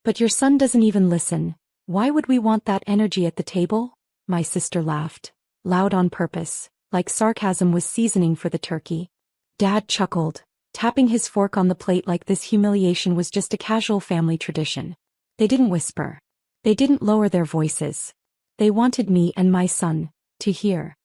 But your son doesn't even listen. Why would we want that energy at the table? My sister laughed, loud on purpose, like sarcasm was seasoning for the turkey. Dad chuckled, tapping his fork on the plate like this humiliation was just a casual family tradition. They didn't whisper. They didn't lower their voices. They wanted me and my son to hear.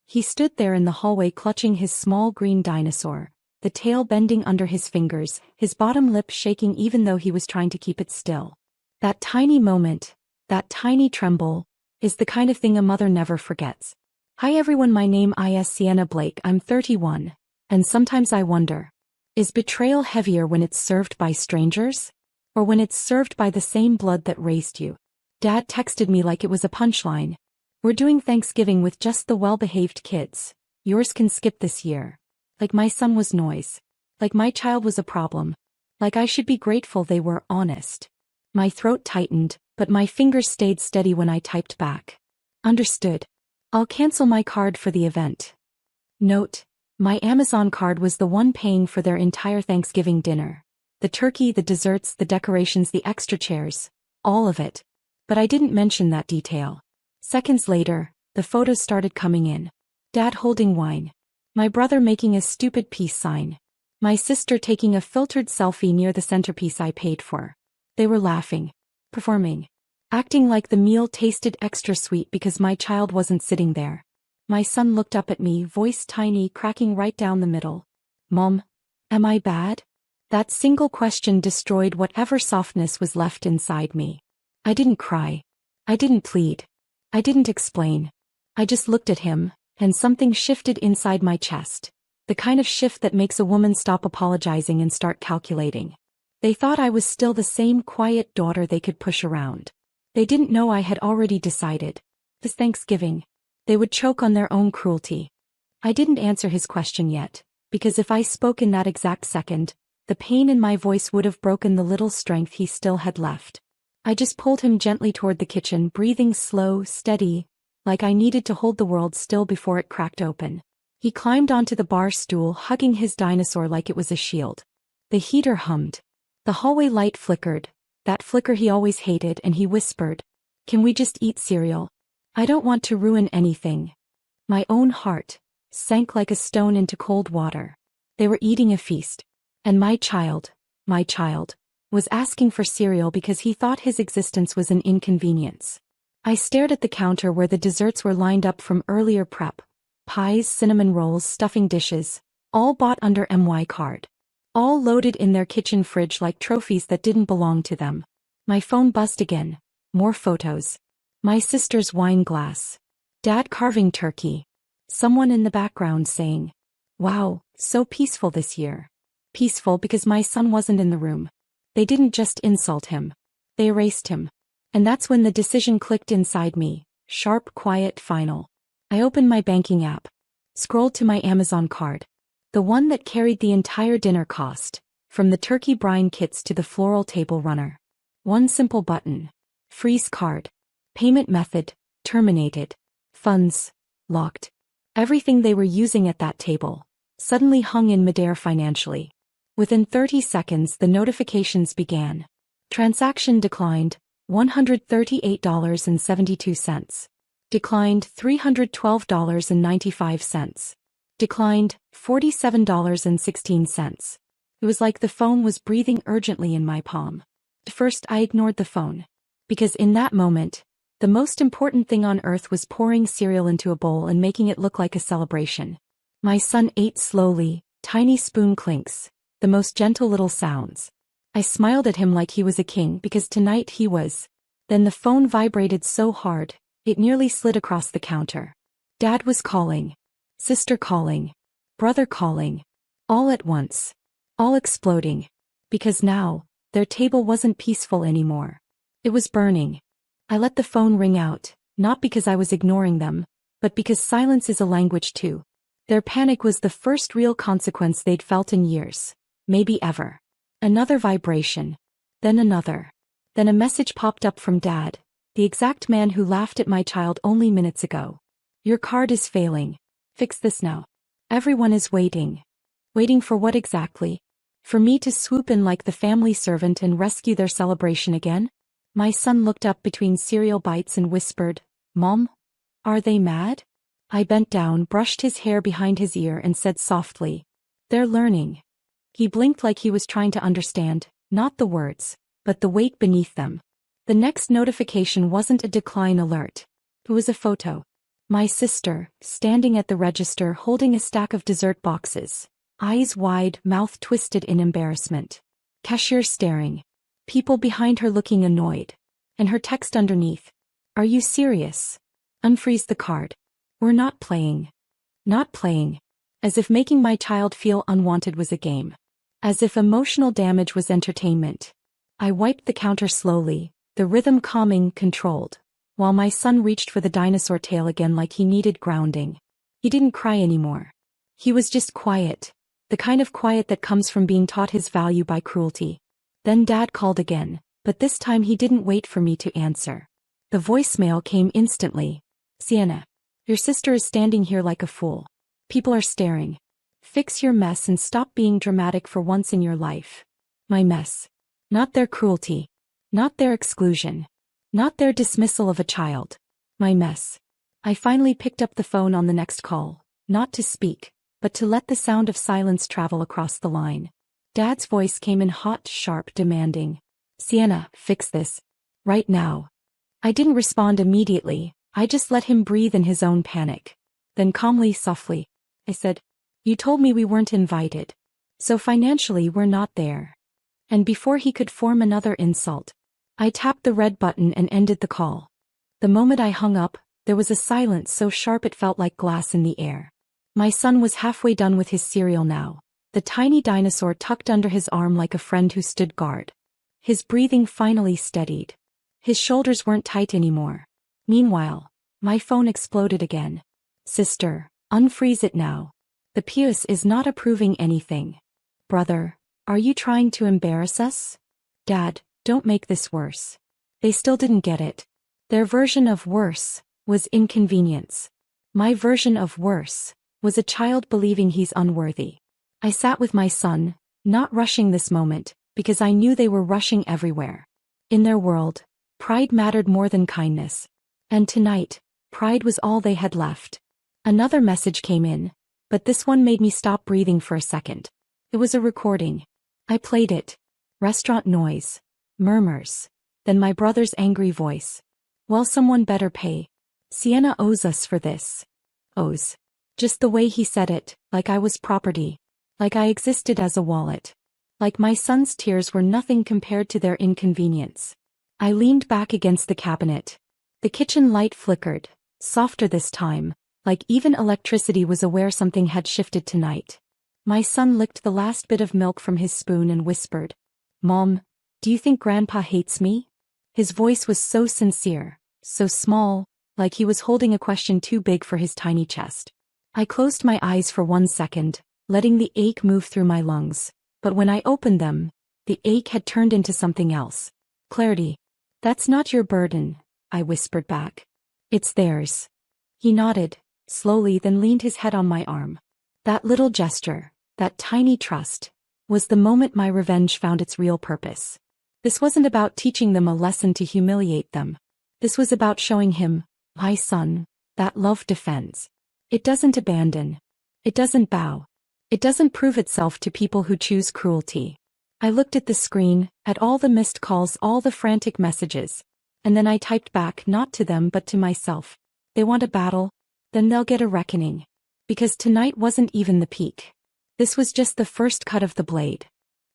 He stood there in the hallway clutching his small green dinosaur, the tail bending under his fingers, his bottom lip shaking even though he was trying to keep it still. That tiny moment, that tiny tremble, is the kind of thing a mother never forgets. Hi everyone, my name is Sienna Blake, I'm 31, and sometimes I wonder, is betrayal heavier when it's served by strangers? Or when it's served by the same blood that raised you? Dad texted me like it was a punchline. We're doing Thanksgiving with just the well-behaved kids. Yours can skip this year. Like my son was noise. Like my child was a problem. Like I should be grateful they were honest. My throat tightened, but my fingers stayed steady when I typed back. Understood. I'll cancel my card for the event. Note, my Amazon card was the one paying for their entire Thanksgiving dinner. The turkey, the desserts, the decorations, the extra chairs. All of it. But I didn't mention that detail. Seconds later, the photos started coming in. Dad holding wine. My brother making a stupid peace sign. My sister taking a filtered selfie near the centerpiece I paid for. They were laughing. Performing. Acting like the meal tasted extra sweet because my child wasn't sitting there. My son looked up at me, voice tiny, cracking right down the middle. Mom, am I bad? That single question destroyed whatever softness was left inside me. I didn't cry. I didn't plead. I didn't explain. I just looked at him, and something shifted inside my chest. The kind of shift that makes a woman stop apologizing and start calculating. They thought I was still the same quiet daughter they could push around. They didn't know I had already decided. This Thanksgiving, they would choke on their own cruelty. I didn't answer his question yet, because if I spoke in that exact second, the pain in my voice would have broken the little strength he still had left. I just pulled him gently toward the kitchen, breathing slow, steady, like I needed to hold the world still before it cracked open. He climbed onto the bar stool, hugging his dinosaur like it was a shield. The heater hummed. The hallway light flickered, that flicker he always hated, and he whispered, "Can we just eat cereal? I don't want to ruin anything." My own heart sank like a stone into cold water. They were eating a feast. And my child, was asking for cereal because he thought his existence was an inconvenience. I stared at the counter where the desserts were lined up from earlier prep. Pies, cinnamon rolls, stuffing dishes, all bought under my card. All loaded in their kitchen fridge like trophies that didn't belong to them. My phone buzzed again. More photos. My sister's wine glass. Dad carving turkey. Someone in the background saying, "Wow, so peaceful this year." Peaceful because my son wasn't in the room. They didn't just insult him. They erased him. And that's when the decision clicked inside me. Sharp, quiet, final. I opened my banking app. Scrolled to my Amazon card. The one that carried the entire dinner cost, from the turkey brine kits to the floral table runner. One simple button. Freeze card. Payment method, terminated. Funds, locked. Everything they were using at that table suddenly hung in midair financially. Within 30 seconds the notifications began. Transaction declined, $138.72. Declined, $312.95. Declined, $47.16. It was like the phone was breathing urgently in my palm. At first I ignored the phone. Because in that moment, the most important thing on earth was pouring cereal into a bowl and making it look like a celebration. My son ate slowly, tiny spoon clinks, the most gentle little sounds. I smiled at him like he was a king because tonight he was. Then the phone vibrated so hard, it nearly slid across the counter. Dad was calling. Sister calling. Brother calling. All at once. All exploding. Because now, their table wasn't peaceful anymore. It was burning. I let the phone ring out, not because I was ignoring them, but because silence is a language too. Their panic was the first real consequence they'd felt in years. Maybe ever. Another vibration. Then another. Then a message popped up from Dad, the exact man who laughed at my child only minutes ago. "Your card is failing. Fix this now. Everyone is waiting." Waiting for what exactly? For me to swoop in like the family servant and rescue their celebration again? My son looked up between cereal bites and whispered, "Mom, are they mad?" I bent down, brushed his hair behind his ear and said softly, "They're learning." He blinked like he was trying to understand, not the words, but the weight beneath them. The next notification wasn't a decline alert. It was a photo. My sister, standing at the register holding a stack of dessert boxes. Eyes wide, mouth twisted in embarrassment. Cashier staring. People behind her looking annoyed. And her text underneath. "Are you serious? Unfreeze the card. We're not playing." Not playing. As if making my child feel unwanted was a game. As if emotional damage was entertainment. I wiped the counter slowly, the rhythm calming, controlled, while my son reached for the dinosaur tail again like he needed grounding. He didn't cry anymore. He was just quiet. The kind of quiet that comes from being taught his value by cruelty. Then Dad called again, but this time he didn't wait for me to answer. The voicemail came instantly. "Sienna, your sister is standing here like a fool. People are staring. Fix your mess and stop being dramatic for once in your life." My mess. Not their cruelty. Not their exclusion. Not their dismissal of a child. My mess. I finally picked up the phone on the next call, not to speak, but to let the sound of silence travel across the line. Dad's voice came in hot, sharp, demanding. "Sienna, fix this. Right now." I didn't respond immediately, I just let him breathe in his own panic. Then calmly, softly, I said, "You told me we weren't invited. So financially we're not there." And before he could form another insult, I tapped the red button and ended the call. The moment I hung up, there was a silence so sharp it felt like glass in the air. My son was halfway done with his cereal now, the tiny dinosaur tucked under his arm like a friend who stood guard. His breathing finally steadied. His shoulders weren't tight anymore. Meanwhile, my phone exploded again. "Sister, unfreeze it now. The Pius is not approving anything." "Brother, are you trying to embarrass us?" "Dad, don't make this worse." They still didn't get it. Their version of worse was inconvenience. My version of worse was a child believing he's unworthy. I sat with my son, not rushing this moment, because I knew they were rushing everywhere. In their world, pride mattered more than kindness. And tonight, pride was all they had left. Another message came in, but this one made me stop breathing for a second. It was a recording. I played it. Restaurant noise. Murmurs. Then my brother's angry voice. "Well, someone better pay. Sienna owes us for this." Owes. Just the way he said it, like I was property. Like I existed as a wallet. Like my son's tears were nothing compared to their inconvenience. I leaned back against the cabinet. The kitchen light flickered, softer this time, like even electricity was aware something had shifted tonight. My son licked the last bit of milk from his spoon and whispered, "Mom, do you think Grandpa hates me?" His voice was so sincere, so small, like he was holding a question too big for his tiny chest. I closed my eyes for 1 second, letting the ache move through my lungs, but when I opened them, the ache had turned into something else. Clarity. "That's not your burden," I whispered back. "It's theirs." He nodded, slowly, then leaned his head on my arm. That little gesture, that tiny trust, was the moment my revenge found its real purpose. This wasn't about teaching them a lesson to humiliate them. This was about showing him, my son, that love defends. It doesn't abandon. It doesn't bow. It doesn't prove itself to people who choose cruelty. I looked at the screen, at all the missed calls, all the frantic messages. And then I typed back, not to them but to myself. They want a battle? Then they'll get a reckoning. Because tonight wasn't even the peak. This was just the first cut of the blade.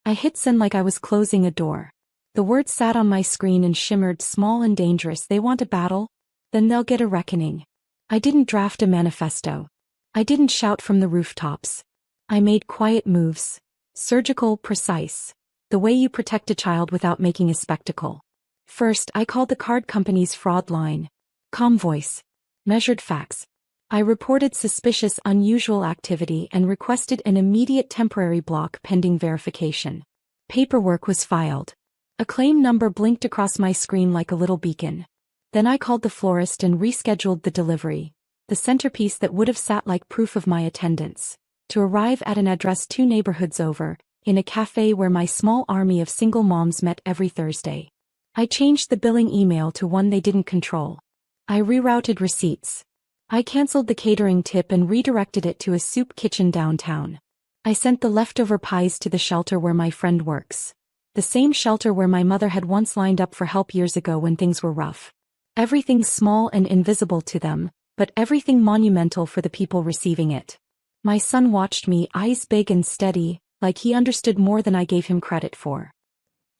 I hit send like I was closing a door. The words sat on my screen and shimmered, small and dangerous. They want a battle? Then they'll get a reckoning. I didn't draft a manifesto. I didn't shout from the rooftops. I made quiet moves. Surgical, precise. The way you protect a child without making a spectacle. First, I called the card company's fraud line. Calm voice. Measured facts. I reported suspicious, unusual activity and requested an immediate temporary block pending verification. Paperwork was filed. A claim number blinked across my screen like a little beacon. Then I called the florist and rescheduled the delivery, the centerpiece that would have sat like proof of my attendance, to arrive at an address 2 neighborhoods over, in a cafe where my small army of single moms met every Thursday. I changed the billing email to one they didn't control. I rerouted receipts. I canceled the catering tip and redirected it to a soup kitchen downtown. I sent the leftover pies to the shelter where my friend works. The same shelter where my mother had once lined up for help years ago when things were rough. Everything small and invisible to them, but everything monumental for the people receiving it. My son watched me, eyes big and steady, like he understood more than I gave him credit for.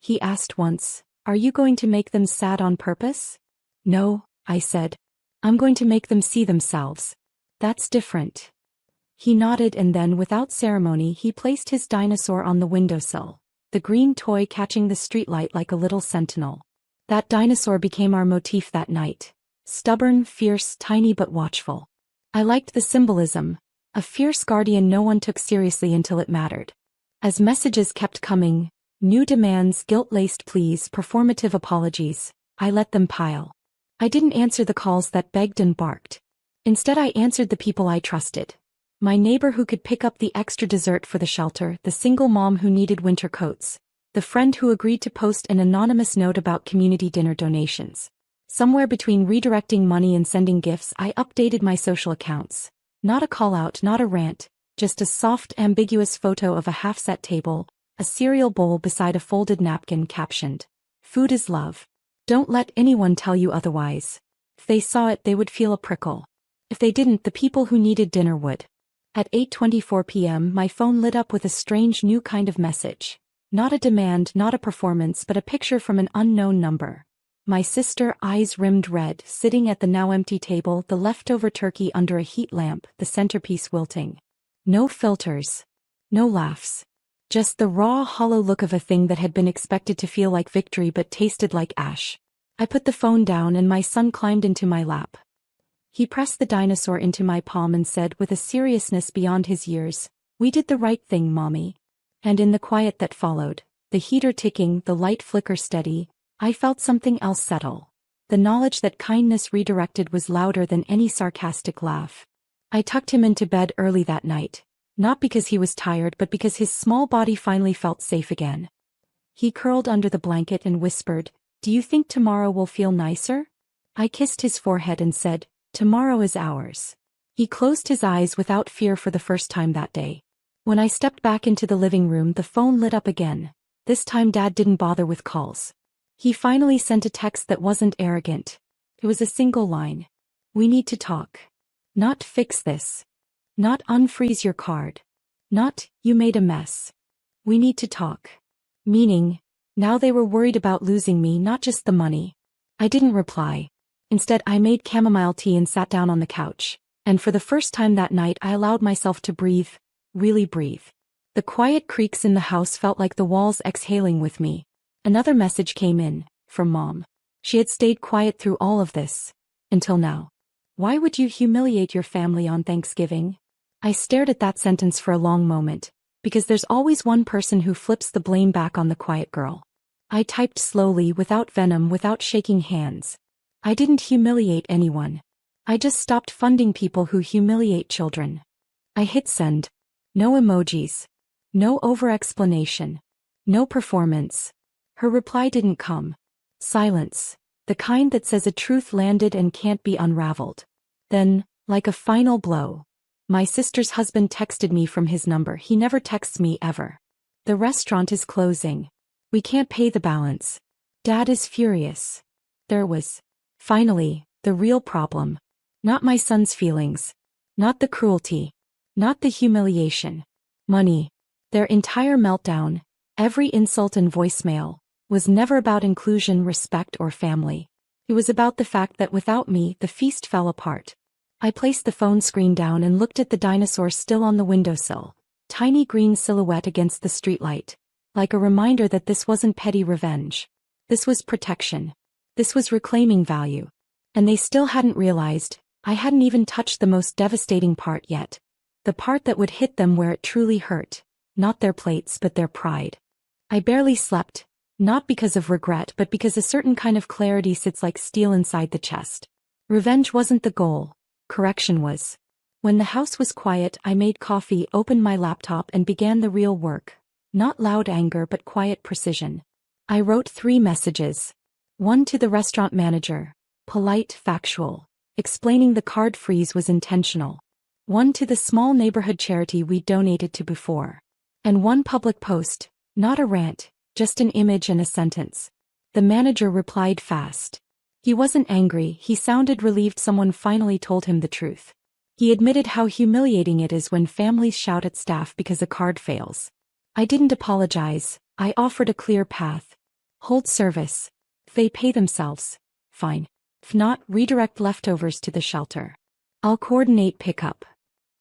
He asked once, "Are you going to make them sad on purpose?" "No," I said. "I'm going to make them see themselves. That's different." He nodded and then, without ceremony, he placed his dinosaur on the windowsill, the green toy catching the streetlight like a little sentinel. That dinosaur became our motif that night. Stubborn, fierce, tiny but watchful. I liked the symbolism, a fierce guardian no one took seriously until it mattered. As messages kept coming, new demands, guilt-laced pleas, performative apologies, I let them pile. I didn't answer the calls that begged and barked. Instead, I answered the people I trusted. My neighbor who could pick up the extra dessert for the shelter, the single mom who needed winter coats, the friend who agreed to post an anonymous note about community dinner donations. Somewhere between redirecting money and sending gifts, I updated my social accounts. Not a call-out, not a rant, just a soft, ambiguous photo of a half-set table, a cereal bowl beside a folded napkin captioned, "Food is love. Don't let anyone tell you otherwise." If they saw it, they would feel a prickle. If they didn't, the people who needed dinner would. At 8:24 p.m., my phone lit up with a strange new kind of message. Not a demand, not a performance, but a picture from an unknown number. My sister, eyes rimmed red, sitting at the now empty table, the leftover turkey under a heat lamp, the centerpiece wilting. No filters. No laughs. Just the raw, hollow look of a thing that had been expected to feel like victory but tasted like ash. I put the phone down and my son climbed into my lap. He pressed the dinosaur into my palm and said with a seriousness beyond his years, "We did the right thing, Mommy." And in the quiet that followed, the heater ticking, the light flicker steady, I felt something else settle. The knowledge that kindness redirected was louder than any sarcastic laugh. I tucked him into bed early that night, not because he was tired but because his small body finally felt safe again. He curled under the blanket and whispered, "Do you think tomorrow will feel nicer?" I kissed his forehead and said, "Tomorrow is ours." He closed his eyes without fear for the first time that day. When I stepped back into the living room, the phone lit up again. This time Dad didn't bother with calls. He finally sent a text that wasn't arrogant. It was a single line. "We need to talk. Not fix this. Not unfreeze your card. Not, you made a mess. We need to talk." Meaning, now they were worried about losing me, not just the money. I didn't reply. Instead, I made chamomile tea and sat down on the couch. And for the first time that night, I allowed myself to breathe, really breathe. The quiet creaks in the house felt like the walls exhaling with me. Another message came in, from Mom. She had stayed quiet through all of this. Until now. "Why would you humiliate your family on Thanksgiving?" I stared at that sentence for a long moment, because there's always one person who flips the blame back on the quiet girl. I typed slowly, without venom, without shaking hands. I didn't humiliate anyone. I just stopped funding people who humiliate children. I hit send. No emojis. No over-explanation. No performance. Her reply didn't come. Silence. The kind that says a truth landed and can't be unraveled. Then, like a final blow, my sister's husband texted me from his number. He never texts me ever. "The restaurant is closing. We can't pay the balance. Dad is furious." There was, finally, the real problem. Not my son's feelings. Not the cruelty. Not the humiliation. Money. Their entire meltdown, every insult and voicemail, was never about inclusion, respect, or family. It was about the fact that without me, the feast fell apart. I placed the phone screen down and looked at the dinosaur still on the windowsill, tiny green silhouette against the streetlight, like a reminder that this wasn't petty revenge. This was protection. This was reclaiming value. And they still hadn't realized, I hadn't even touched the most devastating part yet. The part that would hit them where it truly hurt, not their plates but their pride. I barely slept, not because of regret but because a certain kind of clarity sits like steel inside the chest. Revenge wasn't the goal, correction was. When the house was quiet, I made coffee, opened my laptop and began the real work. Not loud anger but quiet precision. I wrote 3 messages. One to the restaurant manager, polite, factual, explaining the card freeze was intentional. One to the small neighborhood charity we donated to before. And one public post, not a rant, just an image and a sentence. The manager replied fast. He wasn't angry, he sounded relieved someone finally told him the truth. He admitted how humiliating it is when families shout at staff because a card fails. I didn't apologize, I offered a clear path. Hold service. If they pay themselves, fine. If not, redirect leftovers to the shelter. I'll coordinate pickup.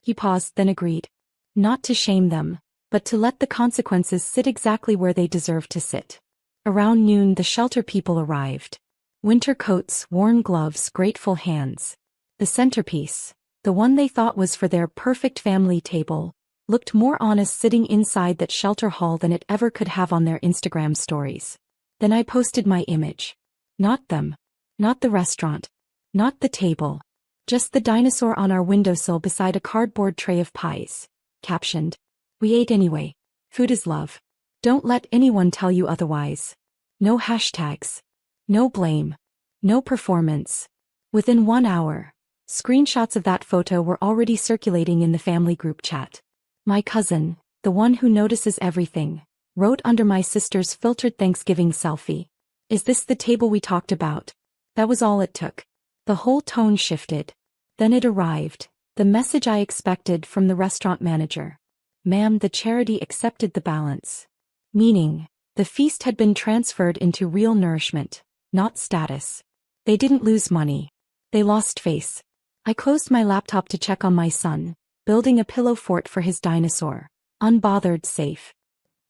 He paused, then agreed. Not to shame them, but to let the consequences sit exactly where they deserve to sit. Around noon, the shelter people arrived. Winter coats, worn gloves, grateful hands. The centerpiece, the one they thought was for their perfect family table, looked more honest sitting inside that shelter hall than it ever could have on their Instagram stories. Then I posted my image. Not them. Not the restaurant. Not the table. Just the dinosaur on our windowsill beside a cardboard tray of pies. Captioned, "We ate anyway. Food is love. Don't let anyone tell you otherwise." No hashtags. No blame. No performance. Within 1 hour, screenshots of that photo were already circulating in the family group chat. My cousin, the one who notices everything, wrote under my sister's filtered Thanksgiving selfie. "Is this the table we talked about?" That was all it took. The whole tone shifted. Then it arrived, the message I expected from the restaurant manager. "Ma'am, the charity accepted the balance." Meaning, the feast had been transferred into real nourishment, not status. They didn't lose money. They lost face. I closed my laptop to check on my son, building a pillow fort for his dinosaur. Unbothered, safe.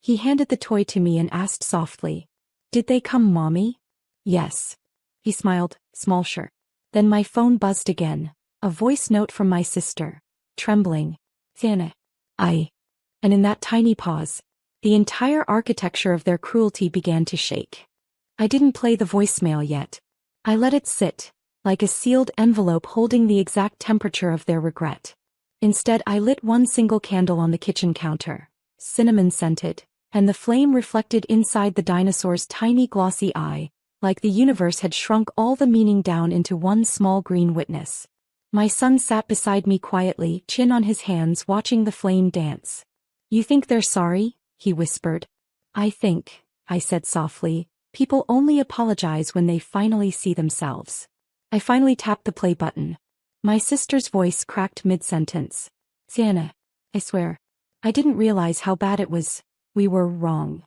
He handed the toy to me and asked softly, "Did they come, Mommy?" "Yes." He smiled, small sure. Then my phone buzzed again, a voice note from my sister, trembling. "Thana. And in that tiny pause, the entire architecture of their cruelty began to shake. I didn't play the voicemail yet. I let it sit, like a sealed envelope holding the exact temperature of their regret. Instead, I lit one single candle on the kitchen counter, cinnamon-scented, and the flame reflected inside the dinosaur's tiny glossy eye, like the universe had shrunk all the meaning down into one small green witness. My son sat beside me quietly, chin on his hands, watching the flame dance. "You think they're sorry?" he whispered. I said softly, "people only apologize when they finally see themselves." I finally tapped the play button. My sister's voice cracked mid-sentence. "Sienna, I swear, I didn't realize how bad it was. We were wrong."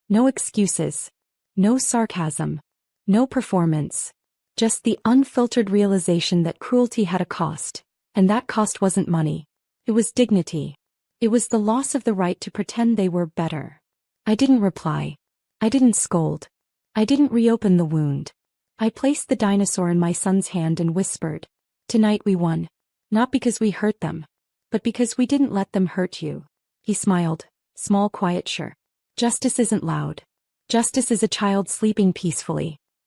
No excuses. No sarcasm. No performance. Just the unfiltered realization that cruelty had a cost, and that cost wasn't money. It was dignity. It was the loss of the right to pretend they were better. I didn't reply. I didn't scold. I didn't reopen the wound. I placed the dinosaur in my son's hand and whispered, "Tonight we won. Not because we hurt them, but because we didn't let them hurt you." He smiled, small, quiet, sure. Justice isn't loud. Justice is a child sleeping peacefully.